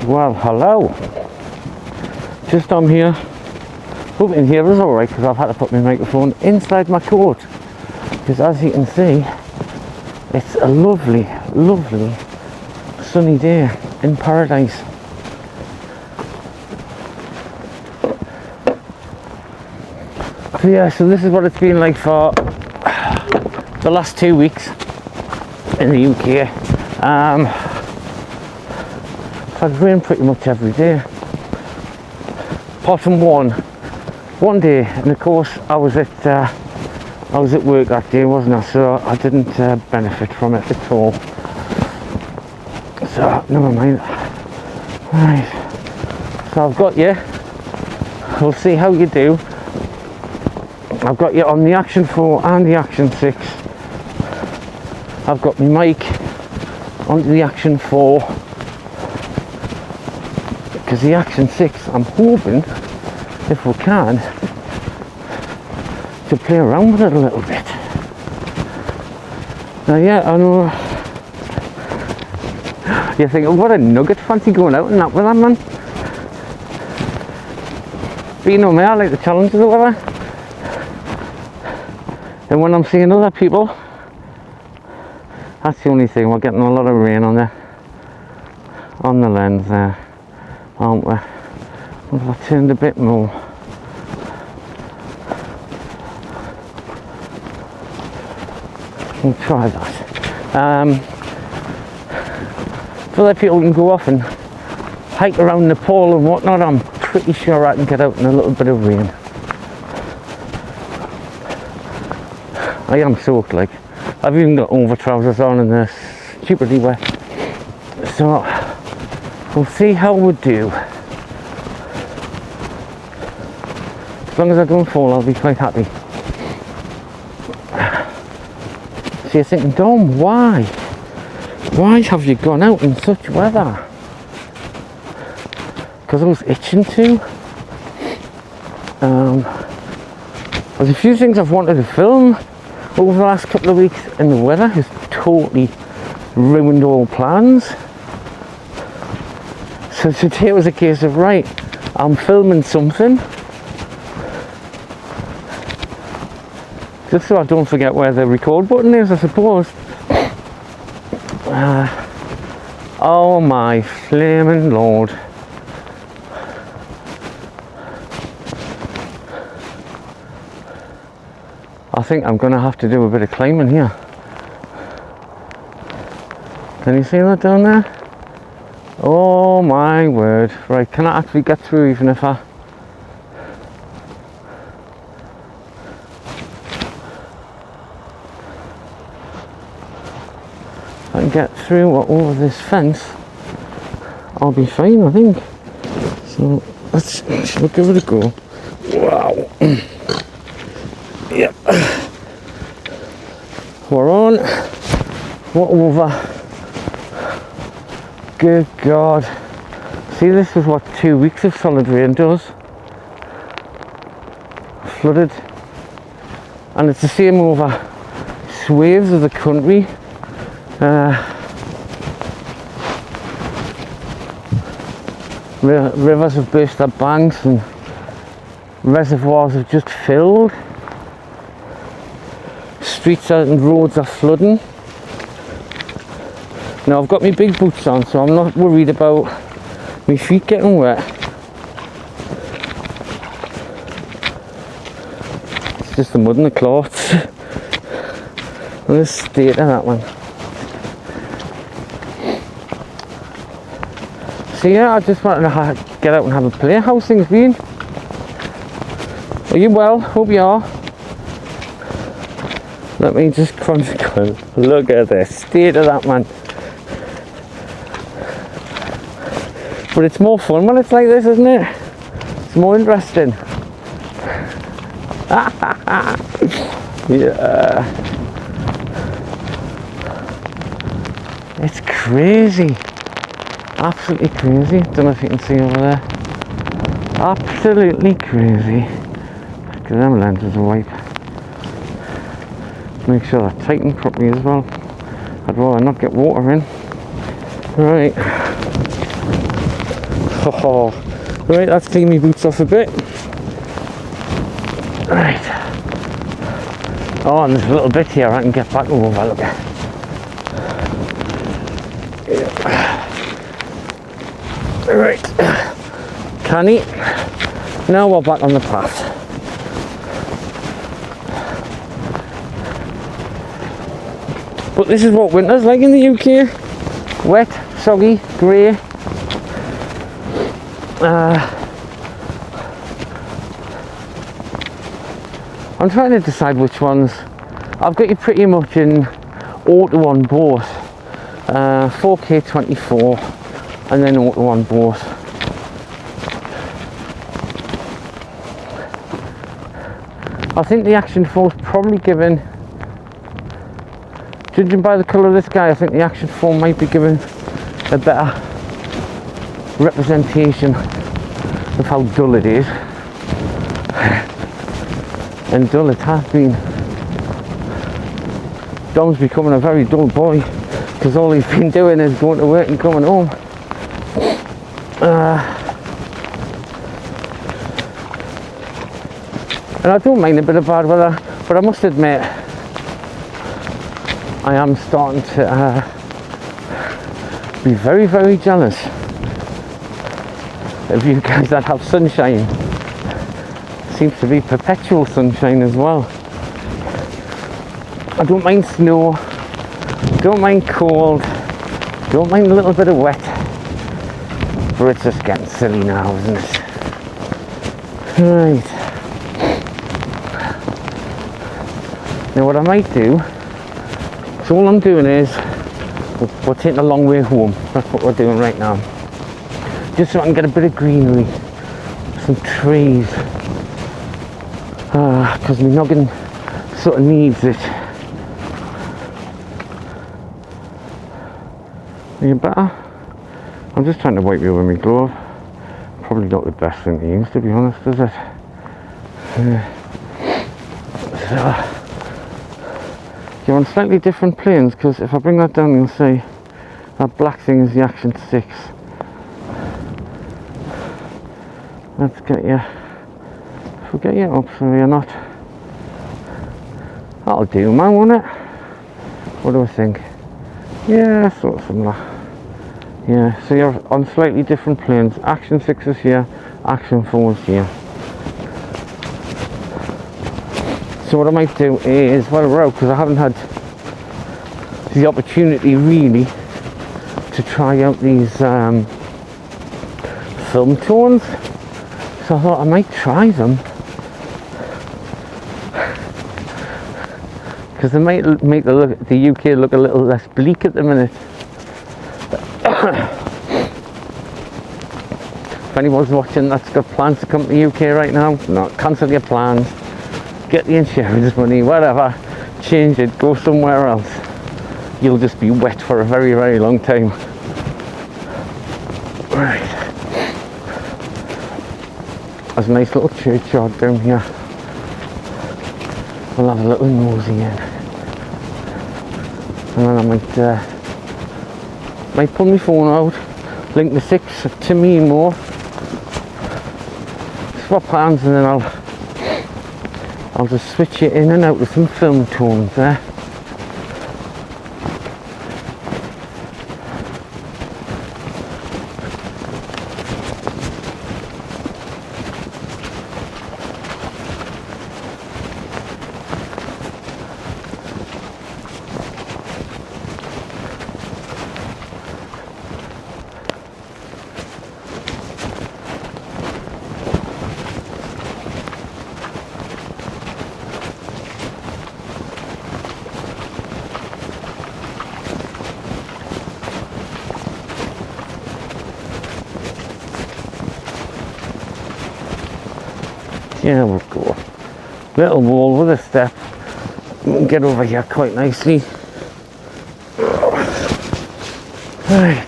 Well, hello. Just I'm here. Hope in here is alright because I've had to put my microphone inside my coat. Because as you can see, it's a lovely, lovely sunny day in paradise. So yeah, so this is what it's been like for the last 2 weeks in the UK. It's had rain pretty much every day, apart from one day, and of course I was at work that day, wasn't I? So I didn't benefit from it at all. So never mind. Right. So I've got you. We'll see how you do. I've got you on the Action 4 and the Action 6. I've got my mic onto the Action 4 because the Action 6 I'm hoping, if we can, to play around with it a little bit. Now yeah, I know you're thinking, what a nugget, fancy going out and that with that, man. But you know me, I like the challenges or whatever. And when I'm seeing other people, that's the only thing. We're getting a lot of rain on the lens there, aren't we? What if I turned a bit more? We'll try that. So that people can go off and hike around Nepal and whatnot, I'm pretty sure I can get out in a little bit of rain. I am soaked, like. I've even got over trousers on and they're stupidly wet. So, we'll see how we do. As long as I don't fall, I'll be quite happy. So you're thinking, Dom, why? Why have you gone out in such weather? Because I was itching to. There's a few things I've wanted to film over the last couple of weeks, and the weather has totally ruined all plans. So today was a case of, right, I'm filming something just so I don't forget where the record button is, I suppose. Oh my flaming lord. I think I'm going to have to do a bit of climbing here. Can you see that down there? Oh my word. Right, can I actually get through even if I... If I can get through or over this fence, I'll be fine, I think. So let's give it a go. Wow. Yep. We're on. We're over. Good God. See, this is what 2 weeks of solid rain does. Flooded. And it's the same over swathes of the country. Rivers have burst their banks and reservoirs have just filled. Streets and roads are flooding. Now I've got my big boots on, so I'm not worried about my feet getting wet. It's just the mud and the cloths. And the state of that one. So yeah, I just wanted to get out and have a play. How's things been? Are you well? Hope you are. Let me just chronicle. Look at the state of that, man. But it's more fun when it's like this, isn't it? It's more interesting. Yeah. It's crazy. Absolutely crazy. Don't know if you can see over there. Absolutely crazy. Look at them lenses are white. Make sure they're tightened properly as well. I'd rather not get water in. Right. Oh, right, let's clean my boots off a bit. Right. Oh, and there's a little bit here I can get back over, look at. Right. Canny. Now we're back on the path. But this is what winter's like in the UK. Wet, soggy, grey. I'm trying to decide which ones. I've got you pretty much in auto on both. 4K 24 and then auto on both. I think the Action 4 is probably given, judging by the colour of this guy, I think the Action 4 might be given a better representation of how dull it is. And dull it has been. Dom's becoming a very dull boy because all he's been doing is going to work and coming home. And I don't mind a bit of bad weather, but I must admit I am starting to be very, very jealous of you guys that have sunshine. Seems to be perpetual sunshine as well. I don't mind snow, don't mind cold, don't mind a little bit of wet, but it's just getting silly now, isn't it? Right. Now what I might do, so all I'm doing is, we're taking a long way home. That's what we're doing right now. Just so I can get a bit of greenery, some trees. Because my noggin sort of needs it. Are you better? I'm just trying to wipe you with my glove. Probably not the best thing to use, to be honest, is it? So, you're on slightly different planes, because if I bring that down, you'll see that black thing is the Action 6. Let's get you. We'll get you up so you're not. That'll do, man, won't it? What do I think? Yeah, sort of similar. Yeah, so you're on slightly different planes. Action 6 is here, Action 4 is here. So what I might do is, while we're out, because I haven't had the opportunity really to try out these film tones, so I thought I might try them. Because they might make the UK look a little less bleak at the minute. If anyone's watching that's got plans to come to the UK right now, no, cancel your plans, get the insurance money, whatever, change it, go somewhere else. You'll just be wet for a very, very long time. Right. There's a nice little churchyard down here. We'll have a little nosy in. And then I might pull my phone out, link the 6 to me more, swap hands, and then I'll just switch it in and out with some film tones there. Yeah, we'll go. Little wall with a step. We can get over here quite nicely. Right.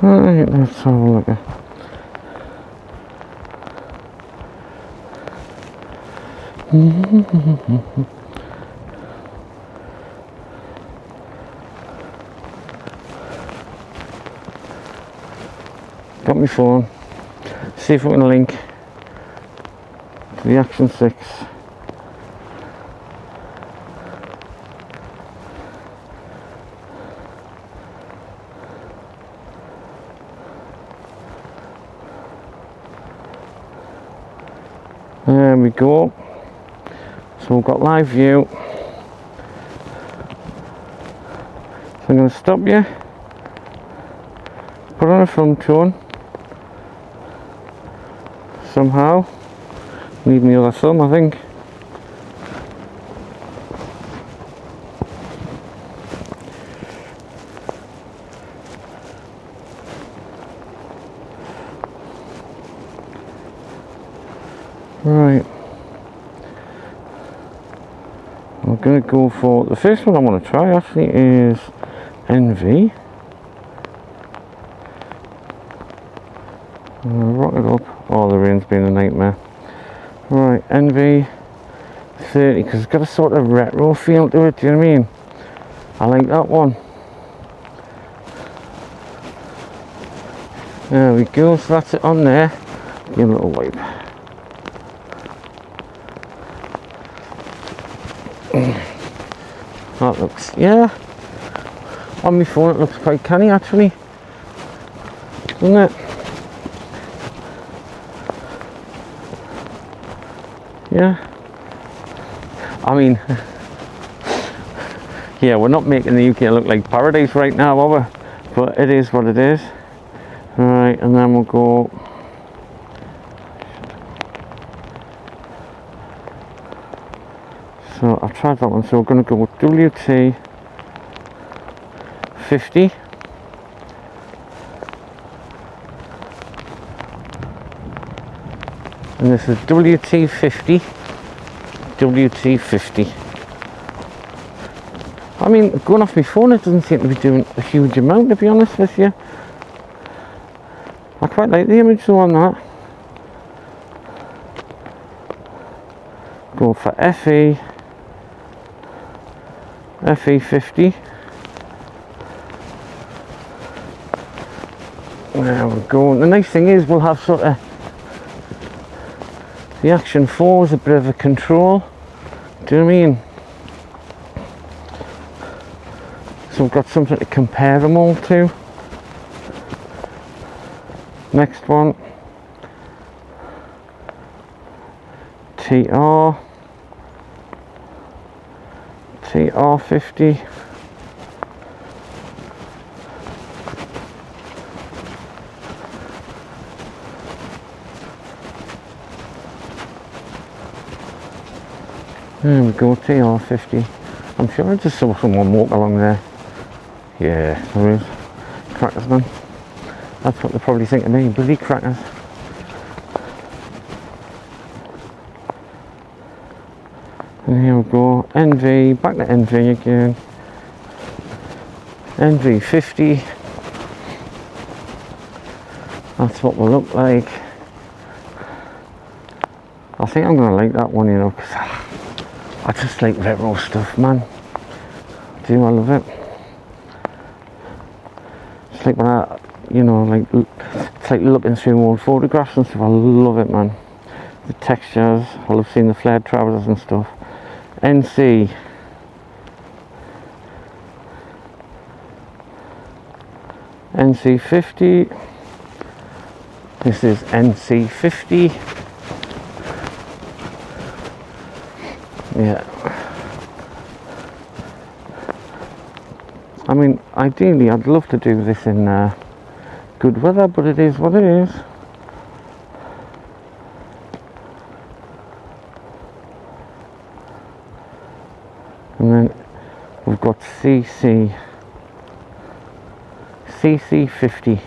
Right, let's have a look. Got my phone. See if we can link to the Action 6. There we go. So we've got live view. So I'm going to stop you, put on a film tone. Somehow need my other thumb, I think. Right, I'm going to go for the first one I want to try actually is NV. Rock it up. Oh, the rain's been a nightmare. Right, NV 30 because it's got a sort of retro feel to it. Do you know what I mean? I like that one. There we go. So that's it on there. Give it a little wipe. That looks, yeah, on my phone it looks quite canny actually, doesn't it? Yeah, I mean, yeah, we're not making the UK look like paradise right now, are we? But it is what it is. Right, and then we'll go. So I've tried that one, so we're going to go with WT 50. And this is WT 50. WT 50. I mean, going off my phone, it doesn't seem to be doing a huge amount, to be honest with you. I quite like the image though on that. Go for FE 50. There we go. The nice thing is we'll have sort of the Action 4 is a bit of a control. Do you know what I mean? So we've got something to compare them all to. Next one, TR 50. There we go, TR 50. I'm sure I just saw someone walk along there. Yeah, there is. Crackers, man. That's what they probably think of me, bloody crackers. And here we go, NV, back to NV again. NV 50. That's what we'll look like. I think I'm going to like that one, you know, because I just like retro stuff, man. Do I love it? It's like when I, you know, like, it's like looking through old photographs and stuff. I love it, man. The textures, I love seeing the flared trousers and stuff. NC 50. This is NC 50. Yeah. I mean, ideally I'd love to do this in good weather, but it is what it is. And then we've got CC 50.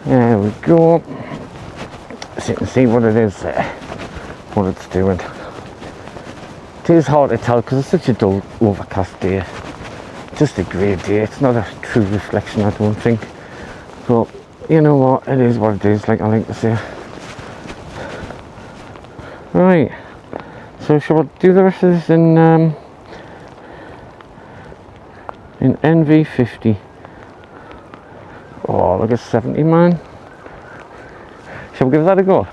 There we go. So you can see what it is there, what it's doing. It is hard to tell because it's such a dull overcast day. Just a grey day. It's not a true reflection, I don't think. But you know what? It is what it is, like I like to say. Right, so shall I do the rest of this in NV50? Oh, look at 70, man. Shall we give that a go?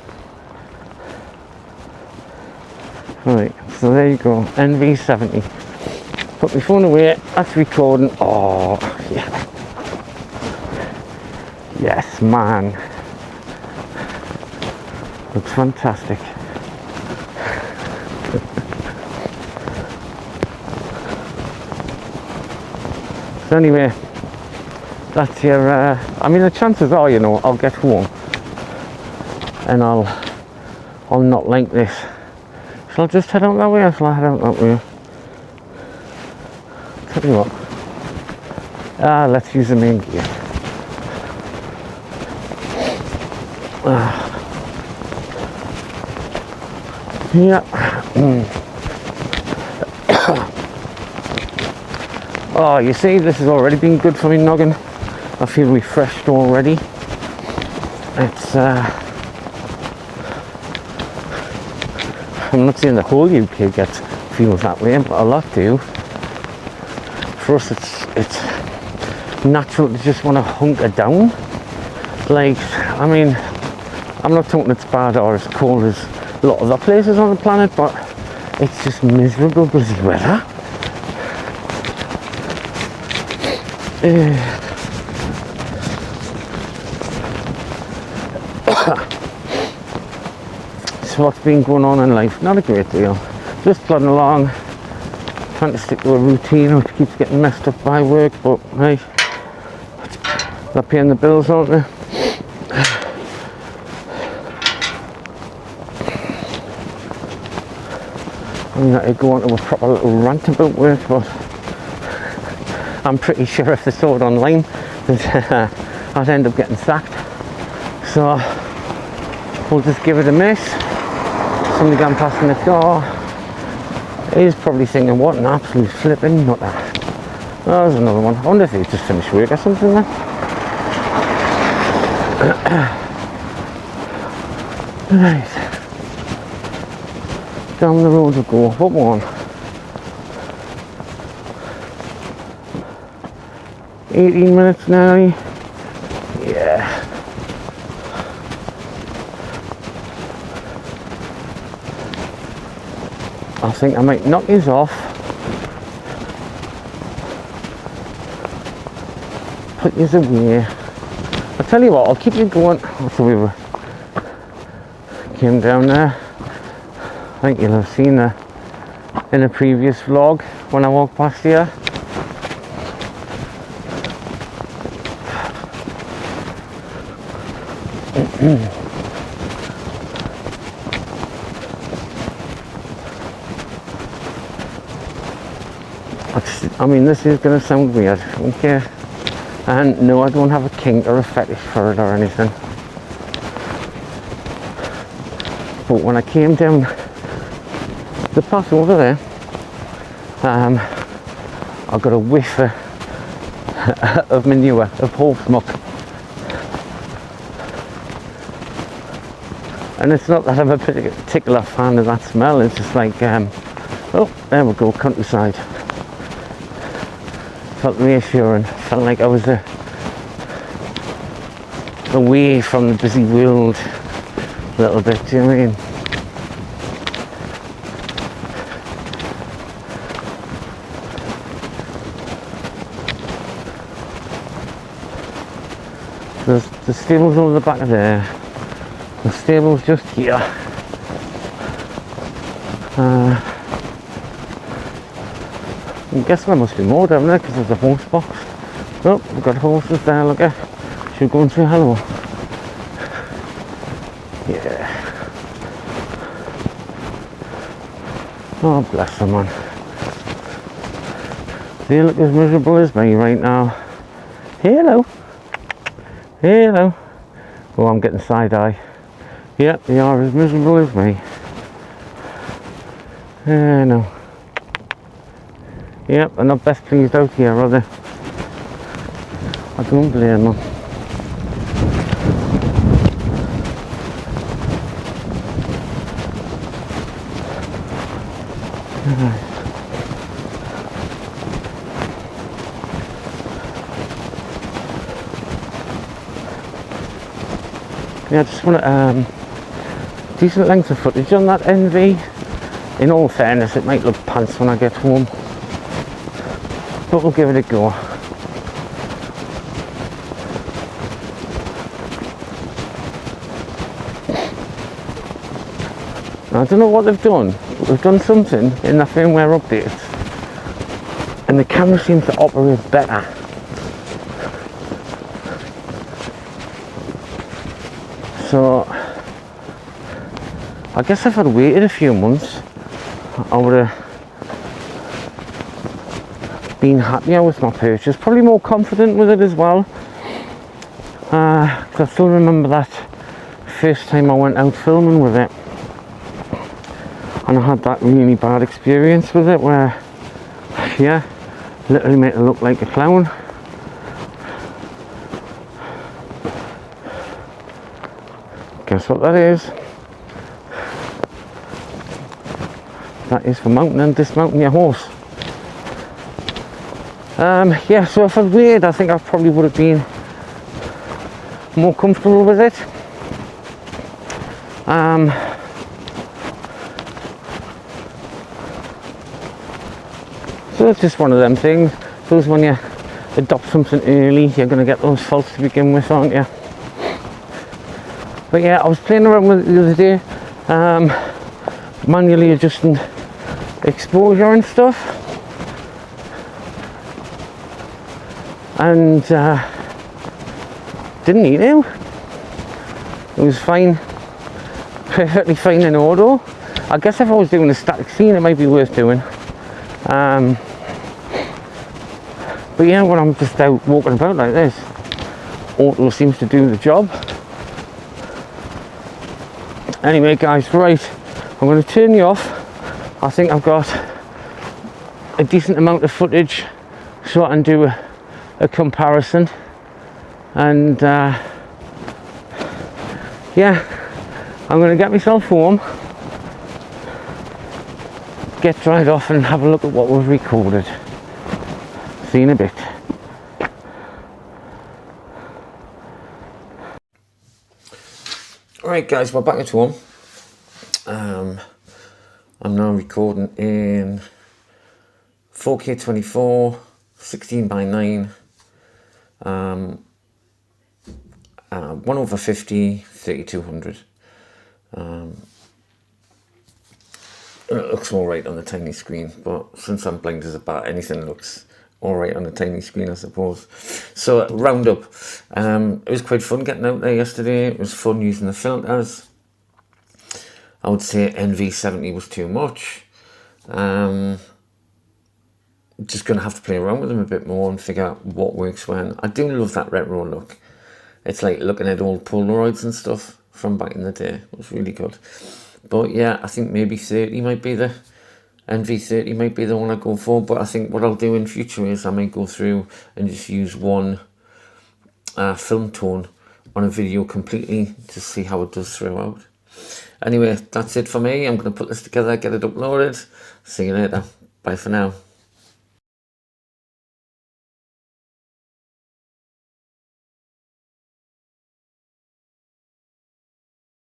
Right, so there you go, NV70. Put my phone away, that's recording. Oh, yeah. Yes, man. Looks fantastic. So anyway, that's your, I mean, the chances are, you know, I'll get home and I'll not like this. Shall I just head out that way or shall I head out that way? Tell you what, let's use the main gear. Yeah. Oh, you see, this has already been good for me noggin. I feel refreshed already. It's I'm not saying the whole UK feels that way, but a lot do. For us, it's natural to just want to hunker down. Like, I mean, I'm not talking it's bad or as cold as a lot of other places on the planet, but it's just miserable busy weather. So what's been going on in life? Not a great deal. Just plodding along, trying to stick to a routine which keeps getting messed up by work, but hey, they're paying the bills, aren't they? I'm not going to go on to a proper little rant about work, but I'm pretty sure if they saw it online that I'd end up getting sacked. So we'll just give it a miss. Somebody going past in the car is probably thinking, what an absolute flipping nutter. Oh, there's another one. I wonder if he's just finished work or something then. Right. Down the road we go. What one? 18 minutes now. Yeah. I think I might knock these off. Put these away. I'll tell you what, I'll keep you going. So we came down there. I think you'll have seen that in a previous vlog when I walked past here. I mean, this is going to sound weird, okay? And no, I don't have a kink or a fetish for it or anything. But when I came down the path over there, I got a whiff of manure, of horse muck. And it's not that I'm a particular fan of that smell, it's just like, oh, there we go, countryside. Felt reassuring, felt like I was away from the busy world a little bit, do you know what I mean? There's the stables over the back of there, the stables just here. I'm guessing there must be more down there because there's a horse box. Oh, we've got horses there, look at. Should we go and say hello? Yeah. Oh, bless them, man. They look as miserable as me right now. Hello. Hello. Oh, I'm getting side eye. Yep, they are as miserable as me. No. Yep, they're not best pleased out here, are they? I don't blame them. Yeah, I just want decent length of footage on that NV. In all fairness, it might look pants when I get home, but we'll give it a go. Now, I don't know what they've done, but they've done something in the firmware updates, and the camera seems to operate better. So I guess if I'd waited a few months, I would have been happier with my purchase, probably more confident with it as well. 'Cause I still remember that first time I went out filming with it, and I had that really bad experience with it where, yeah, literally made it look like a clown. Guess what that is? That is for mounting and dismounting your horse. Yeah, so if I'd waited, I think I probably would have been more comfortable with it. So it's just one of them things. Because when you adopt something early, you're going to get those faults to begin with, aren't you? But yeah, I was playing around with it the other day, manually adjusting exposure and stuff, and didn't need to. It was fine, perfectly fine in auto. I guess if I was doing a static scene, it might be worth doing. But yeah, when I'm just out walking about like this, auto seems to do the job. Anyway guys, right, I'm going to turn you off. I think I've got a decent amount of footage so I can do a comparison, and yeah, I'm going to get myself home, get dried off and have a look at what we've recorded. See you in a bit. Alright guys, we're back at home. I'm now recording in 4K 24, 16:9, 1/50, 3200. It looks alright on the tiny screen, but since I'm blind as a bat, anything looks alright on the tiny screen, I suppose. So round up, it was quite fun getting out there yesterday. It was fun using the filters. I would say NV70 was too much. Just going to have to play around with them a bit more and figure out what works when. I do love that retro look. It's like looking at old Polaroids and stuff from back in the day. It was really good. But yeah, I think maybe 30 might be the NV30 might be the one I go for. But I think what I'll do in future is I might go through and just use one film tone on a video completely to see how it does throughout. Anyway, that's it for me. I'm going to put this together, get it uploaded. See you later. Bye for now.